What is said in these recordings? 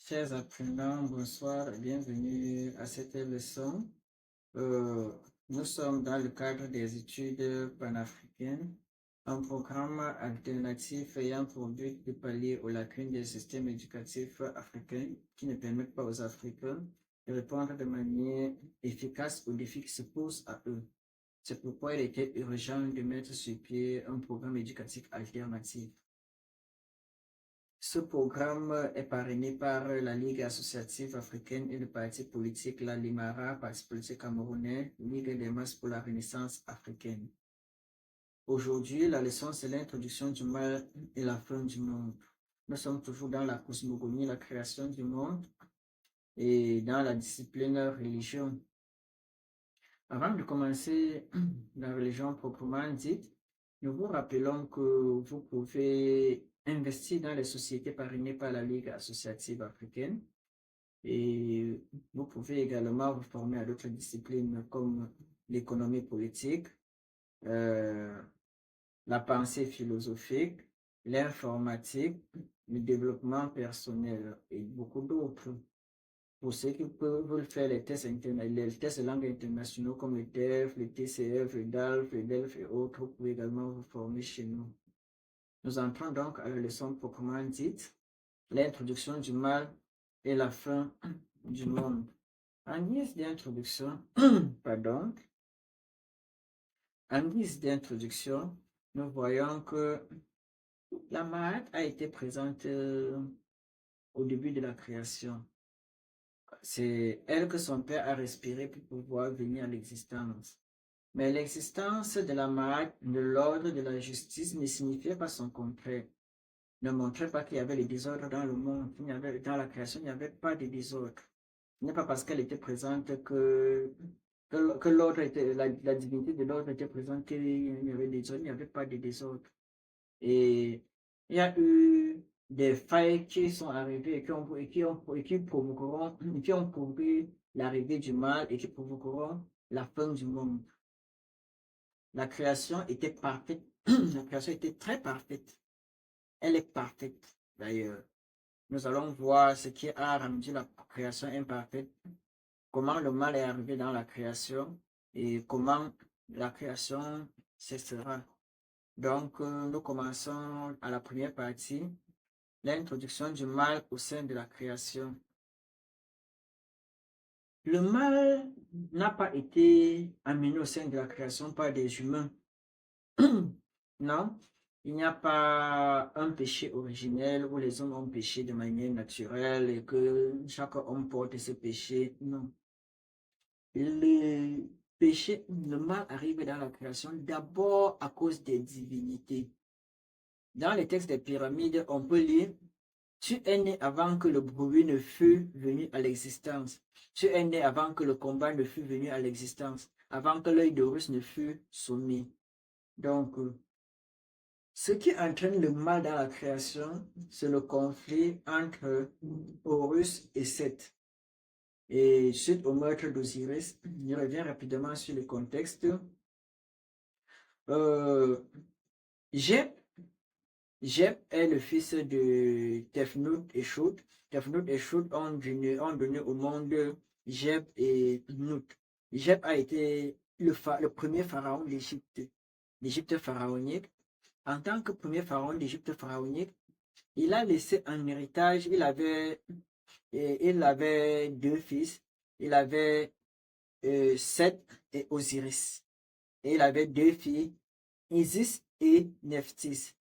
Chers apprenants, bonsoir et bienvenue à cette leçon. Euh, Nous sommes dans le cadre des études panafricaines, un programme alternatif ayant pour but de pallier aux lacunes des systèmes éducatifs africains qui ne permettent pas aux Africains de répondre de manière efficace aux défis qui se posent à eux. C'est pourquoi il était urgent de mettre sur pied un programme éducatif alternatif. Ce programme est parrainé par la Ligue associative africaine et le parti politique La Limara, parti politique camerounais, Ligue des masses pour la renaissance africaine. Aujourd'hui, la leçon, c'est l'introduction du mal et la fin du monde. Nous sommes toujours dans la cosmogonie, la création du monde et dans la discipline religion. Avant de commencer la religion proprement dite, nous vous rappelons que vous pouvez investir dans les sociétés parrainées par la Ligue associative africaine et vous pouvez également vous former à d'autres disciplines comme l'économie politique, euh, la pensée philosophique, l'informatique, le développement personnel et beaucoup d'autres. Pour ceux qui veulent faire les tests de langue internationaux comme le TEF, le TCF, le DALF, le DELF et autres, vous pouvez également vous former chez nous. Nous entrons donc à la leçon proprement dite, l'introduction du mal et la fin du monde. En guise d'introduction, pardon, en guise d'introduction, nous voyons que la Mahat a été présente au début de la création. C'est elle que son père a respiré pour pouvoir venir à l'existence. Mais l'existence de la Mahat, de l'ordre, de la justice ne signifiait pas son contraire. Ne montrait pas qu'il y avait le désordre dans le monde. Dans la création, il n'y avait pas de désordre. Ce n'est pas parce qu'elle était présente que l'ordre était, la divinité de l'ordre était présente qu'il y avait des désordre, il n'y avait pas de désordre. Et il y a eu des failles qui sont arrivées et qui provoqueront, qui ont provoqué l'arrivée du mal et qui provoqueront la fin du monde. La création était parfaite, la création était très parfaite. Elle est parfaite d'ailleurs. Nous allons voir ce qui a rendu la création imparfaite, comment le mal est arrivé dans la création et comment la création cessera. Donc, nous commençons à la première partie, l'introduction du mal au sein de la création. Le mal n'a pas été amené au sein de la création par des humains. Non, il n'y a pas un péché originel où les hommes ont péché de manière naturelle et que chaque homme porte ce péché. Non. Le péché, le mal arrive dans la création d'abord à cause des divinités. Dans les textes des pyramides, on peut lire: tu es né avant que le bruit ne fût venu à l'existence. Tu es né avant que le combat ne fût venu à l'existence. Avant que l'œil d'Horus ne fût soumis. Donc, ce qui entraîne le mal dans la création, c'est le conflit entre Horus et Seth. Et suite au meurtre d'Osiris, je reviens rapidement sur le contexte. Jeb est le fils de Tefnut et Shut. Tefnut et Shut ont donné au monde Jeb et Nut. Jeb a été le premier pharaon d'Égypte, l'Égypte pharaonique. En tant que premier pharaon d'Égypte pharaonique, il a laissé un héritage. Il avait deux fils. Il avait Seth et Osiris. Et il avait deux filles, Isis et Nephthys.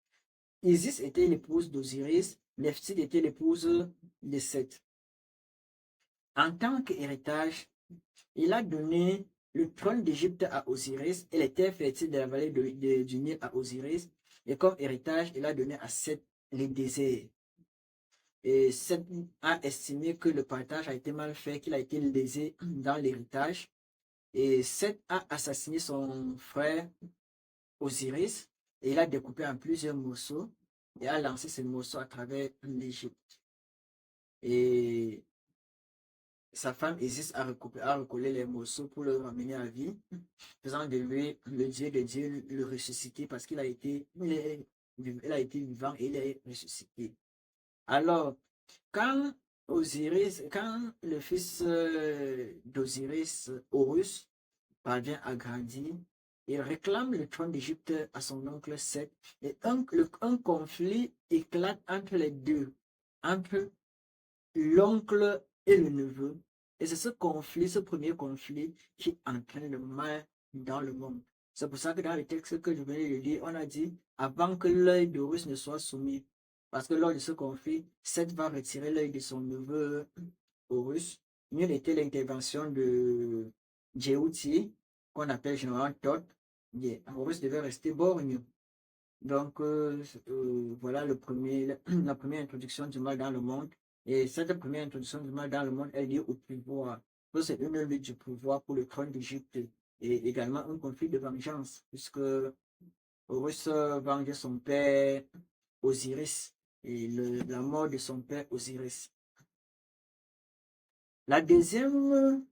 Isis était l'épouse d'Osiris, Nephthys était l'épouse de Seth. En tant qu'héritage, il a donné le trône d'Égypte à Osiris et les terres fertiles de la vallée du Nil à Osiris. Et comme héritage, il a donné à Seth les déserts. Et Seth a estimé que le partage a été mal fait, qu'il a été lésé dans l'héritage. Et Seth a assassiné son frère Osiris et il a découpé en plusieurs morceaux et a lancé ces morceaux à travers l'Égypte. Et sa femme Isis a recollé les morceaux pour le ramener à vie, faisant de lui le Dieu de Dieu, le ressuscité, parce qu'il a été, il a été vivant et il est ressuscité. Alors, quand Osiris, quand le fils d'Osiris, Horus, parvient à grandir, il réclame le trône d'Égypte à son oncle Seth et un conflit éclate entre les deux, entre l'oncle et le neveu. Et c'est ce conflit, ce premier conflit, qui entraîne le mal dans le monde. C'est pour ça que dans le texte que je venais de lire, on a dit avant que l'œil d'Horus ne soit soumis. Parce que lors de ce conflit, Seth va retirer l'œil de son neveu Horus. Mieux était l'intervention de Djéouti, qu'on appelle généralement Thoth. Horus devait rester borgne. Donc, voilà la première introduction du mal dans le monde. Et cette première introduction du mal dans le monde est liée au pouvoir. C'est une lutte du pouvoir pour le trône d'Égypte et également un conflit de vengeance, puisque Horus venge son père Osiris et la mort de son père Osiris. La deuxième,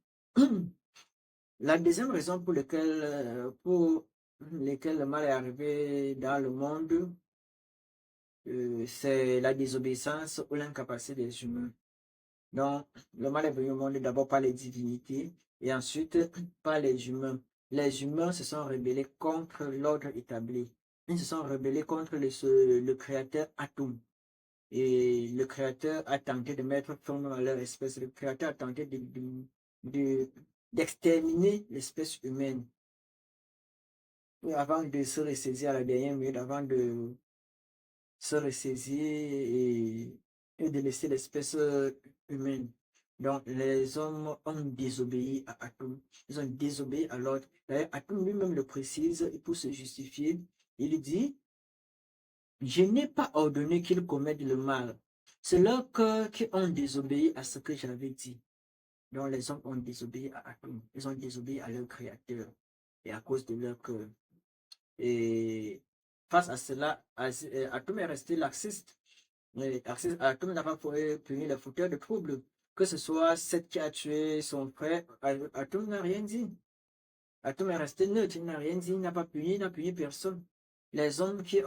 la deuxième raison pour laquelle le mal est arrivé dans le monde, c'est la désobéissance ou l'incapacité des humains. Donc, le mal est venu au monde d'abord par les divinités et ensuite par les humains. Les humains se sont rebellés contre l'ordre établi. Ils se sont rebellés contre le créateur Atum. Et le créateur a tenté de mettre fin à leur espèce. Le créateur a tenté d'exterminer l'espèce humaine. Et avant de se ressaisir à la dernière minute, avant de se ressaisir et de laisser l'espèce humaine. Donc, les hommes ont désobéi à Atum. Ils ont désobéi à l'ordre. D'ailleurs, Atum lui-même le précise, et pour se justifier, il dit, je n'ai pas ordonné qu'ils commettent le mal. C'est leurs cœurs qui ont désobéi à ce que j'avais dit. Donc, les hommes ont désobéi à Atum. Ils ont désobéi à leur créateur. Et à cause de leur cœur. Et face à cela, Atum est resté laxiste. Atum n'a pas puni les fauteurs de troubles. Que ce soit Seth qui a tué son frère, Atum n'a rien dit. Atum est resté neutre, il n'a rien dit, il n'a pas puni, il n'a puni personne. Les hommes qui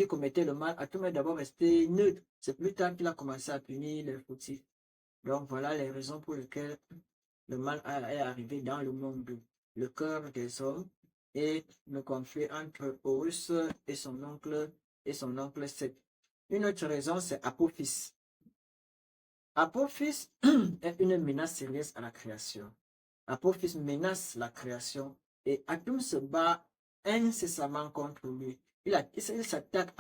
commettaient le mal, Atum est d'abord resté neutre. C'est plus tard qu'il a commencé à punir les fautifs. Donc voilà les raisons pour lesquelles le mal est arrivé dans le monde. Le cœur des hommes et le conflit entre Horus et son oncle Seth. Une autre raison, c'est Apophis. Apophis est une menace sérieuse à la création. Apophis menace la création et Atum se bat incessamment contre lui. Il s'attaque,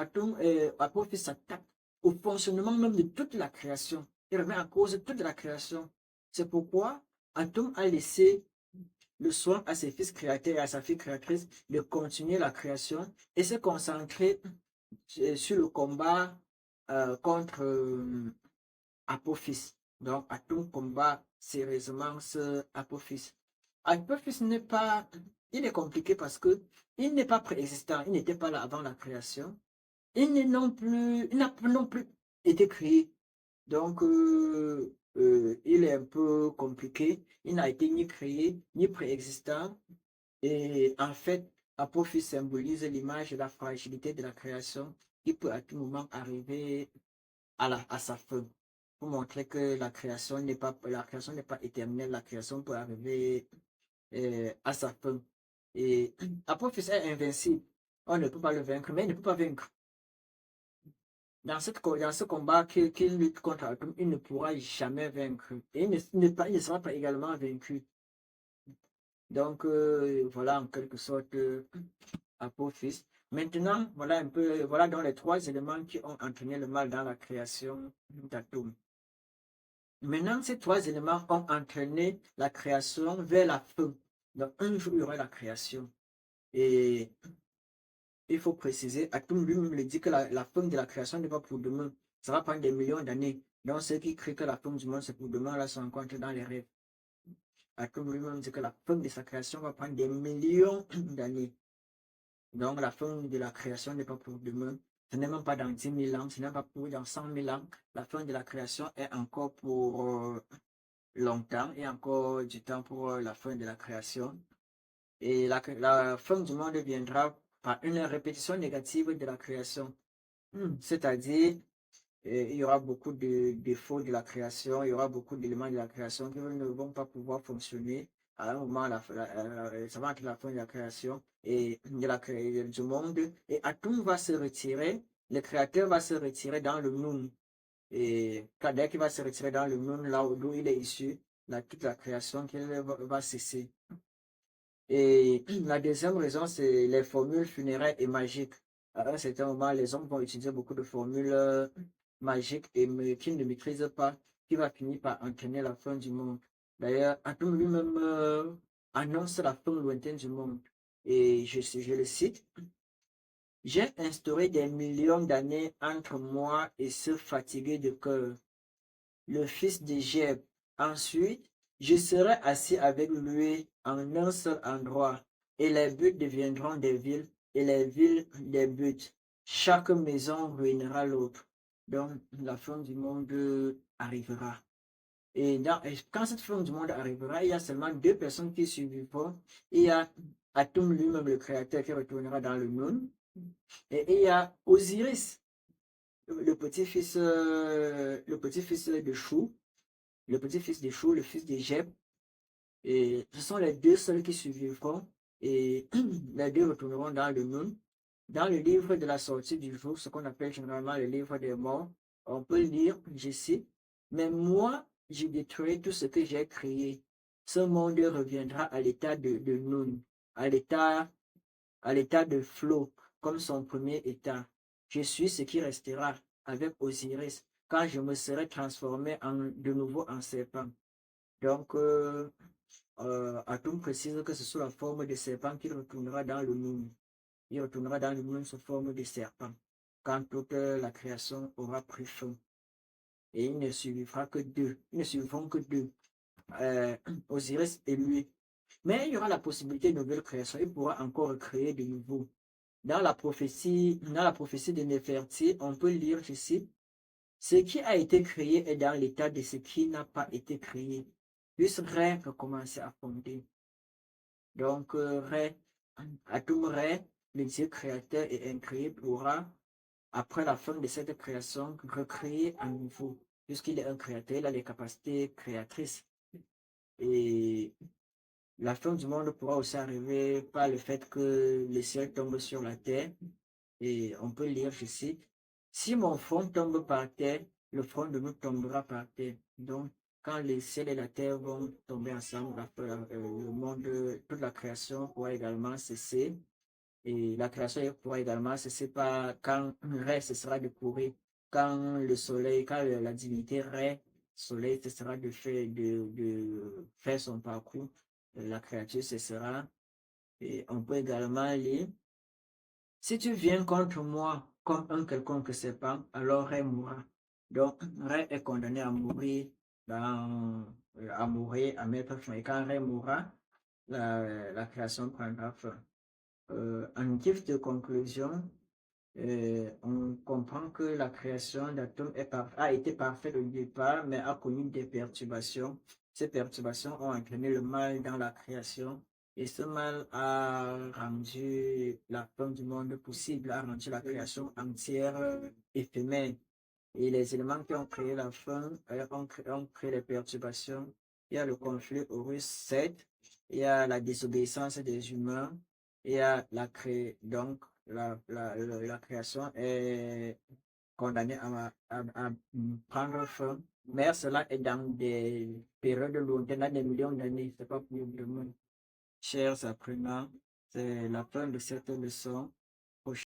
Apophis s'attaque au fonctionnement même de toute la création. Il remet en cause toute la création. C'est pourquoi Atum a laissé le soin à ses fils créateurs et à sa fille créatrice de continuer la création et se concentrer sur le combat contre Apophis. Donc, Atum combat sérieusement ce Apophis. Apophis n'est pas, il est compliqué parce que il n'est pas préexistant, il n'était pas là avant la création. Il n'a non plus été créé. Donc, il est un peu compliqué. Il n'a été ni créé, ni préexistant. Et en fait, Apophis symbolise l'image de la fragilité de la création qui peut à tout moment arriver à sa fin. Pour montrer que la création n'est pas éternelle, la création peut arriver à sa fin. Et Apophis est invincible. On ne peut pas le vaincre, mais il ne peut pas vaincre. Dans ce combat qu'il lutte contre Atum, il ne pourra jamais vaincre. Et il ne sera pas également vaincu. Donc, voilà en quelque sorte Apophis. Maintenant, voilà donc les trois éléments qui ont entraîné le mal dans la création d'Atum. Maintenant, ces trois éléments ont entraîné la création vers la fin. Donc, un jour, il y aura la création. Et il faut préciser, Atum lui-même le dit que la fin de la création n'est pas pour demain. Ça va prendre des millions d'années. Donc, ceux qui créent que la fin du monde, c'est pour demain, là, se rencontrent dans les rêves. Atum lui-même dit que la fin de sa création va prendre des millions d'années. Donc, la fin de la création n'est pas pour demain. Ce n'est même pas dans 10 000 ans, ce n'est pas pour dans 100 000 ans. La fin de la création est encore pour longtemps et encore du temps pour la fin de la création. Et la fin du monde viendra par une répétition négative de la création. C'est-à-dire, il y aura beaucoup de défauts de la création, il y aura beaucoup d'éléments de la création qui ne vont pas pouvoir fonctionner à un moment, ça va être la fin de la création et de du monde. Et Atum va se retirer, le créateur va se retirer dans le Noun. Et dès qu'il va se retirer dans le Noun, là d'où il est issu, toute la création qui va cesser. Et la deuxième raison, c'est les formules funéraires et magiques. À un certain moment, les hommes vont utiliser beaucoup de formules magiques et qu'ils ne maîtrisent pas, qui va finir par entraîner la fin du monde. D'ailleurs, Atom lui-même annonce la fin lointaine du monde. Et je le cite, j'ai instauré des millions d'années entre moi et ce fatigué de cœur, le fils de Jeb. Ensuite, je serai assis avec lui en un seul endroit, et les buts deviendront des villes, et les villes des buts. Chaque maison ruinera l'autre. Donc, la fin du monde arrivera. Et quand cette fin du monde arrivera, il y a seulement deux personnes qui survivront. Il y a Atum lui-même, le créateur, qui retournera dans le monde. Et il y a Osiris, le petit-fils de Chou, le petit-fils de Chou, le fils de Jeb. Et ce sont les deux seuls qui survivront. Et les deux retourneront dans le monde. Dans le livre de la sortie du jour, ce qu'on appelle généralement le livre des morts, on peut lire, je cite, mais moi, je détruirai tout ce que j'ai créé. Ce monde reviendra à l'état de Nun, à l'état de flot, comme son premier état. Je suis ce qui restera avec Osiris, quand je me serai transformé de nouveau en serpent. Donc, Atum précise que c'est sous la forme de serpent qu'il retournera dans le monde. Il retournera dans le monde sous forme de serpent, quand toute la création aura pris fin. Et il ne survivra que deux. Ils ne survivront que deux. Osiris et lui. Mais il y aura la possibilité de nouvelle création. Il pourra encore créer de nouveau. Dans la prophétie de Néferti, on peut lire, je cite, ce qui a été créé est dans l'état de ce qui n'a pas été créé. Puisse Ré recommencer à fonder. Donc, Ré, Atum Ré, le Dieu créateur et incréé, pourra, après la fin de cette création, recréer à nouveau. Puisqu'il est un créateur, il a les capacités créatrices. Et la fin du monde pourra aussi arriver par le fait que le ciel tombe sur la terre. Et on peut lire, je cite, si mon front tombe par terre, le front de nous tombera par terre. Donc, quand le ciel et la terre vont tomber ensemble, le monde, toute la création pourra également cesser. Et la création pourra également cesser par quand Ré cessera de courir, quand le soleil, quand la divinité Ré, soleil cessera de faire son parcours, la créature cessera. Et on peut également lire, si tu viens contre moi comme un quelconque serpent, alors Ré mourra. Donc, Ré est condamné à mourir, à mettre fin. Et quand Ré mourra, la création prendra fin. En guise de conclusion, on comprend que la création d'atomes a été parfaite au départ, mais a connu des perturbations. Ces perturbations ont entraîné le mal dans la création et ce mal a rendu la fin du monde possible, a rendu la création entière éphémère. Et les éléments qui ont créé la fin ont créé les perturbations. Il y a le conflit Horus 7, il y a la désobéissance des humains, il y a donc la création est condamnée à prendre fin. Mais cela est dans des périodes lointaines, dans des millions d'années. C'est pas pour demain. Chers apprenants, c'est la fin de cette leçon.